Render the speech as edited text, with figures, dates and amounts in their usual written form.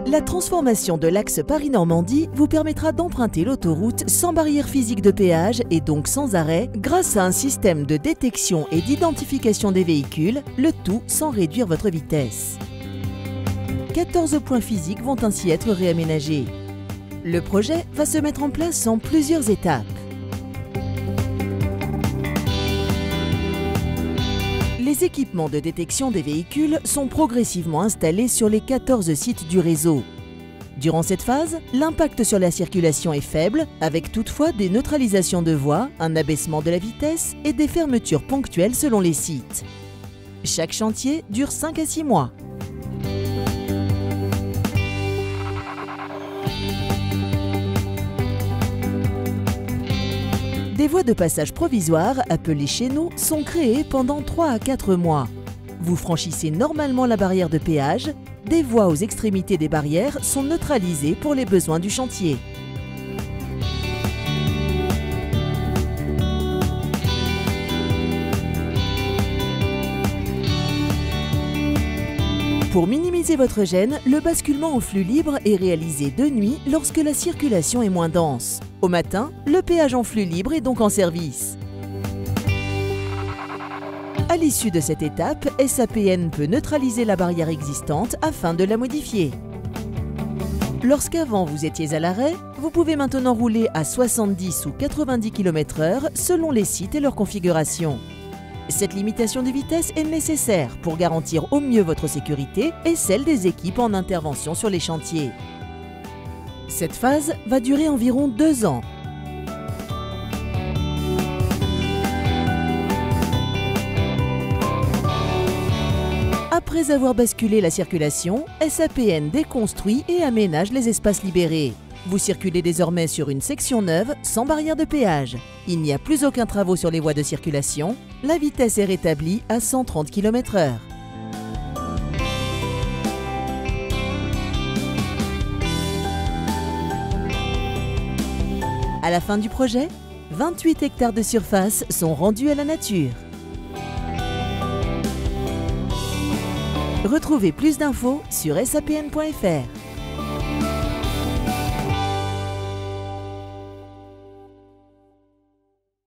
La transformation de l'axe Paris-Normandie vous permettra d'emprunter l'autoroute sans barrière physique de péage et donc sans arrêt grâce à un système de détection et d'identification des véhicules, le tout sans réduire votre vitesse. 14 points physiques vont ainsi être réaménagés. Le projet va se mettre en place en plusieurs étapes. Les équipements de détection des véhicules sont progressivement installés sur les 14 sites du réseau. Durant cette phase, l'impact sur la circulation est faible, avec toutefois des neutralisations de voies, un abaissement de la vitesse et des fermetures ponctuelles selon les sites. Chaque chantier dure 5 à 6 mois. Des voies de passage provisoires, appelées chez nous, sont créées pendant 3 à 4 mois. Vous franchissez normalement la barrière de péage. Des voies aux extrémités des barrières sont neutralisées pour les besoins du chantier. Pour minimiser votre gêne, le basculement en flux libre est réalisé de nuit lorsque la circulation est moins dense. Au matin, le péage en flux libre est donc en service. À l'issue de cette étape, SAPN peut neutraliser la barrière existante afin de la modifier. Lorsqu'avant vous étiez à l'arrêt, vous pouvez maintenant rouler à 70 ou 90 km/h selon les sites et leur configuration. Cette limitation de vitesse est nécessaire pour garantir au mieux votre sécurité et celle des équipes en intervention sur les chantiers. Cette phase va durer environ 2 ans. Après avoir basculé la circulation, SAPN déconstruit et aménage les espaces libérés. Vous circulez désormais sur une section neuve sans barrière de péage. Il n'y a plus aucun travaux sur les voies de circulation. La vitesse est rétablie à 130 km/h. À la fin du projet, 28 hectares de surface sont rendus à la nature. Retrouvez plus d'infos sur sapn.fr.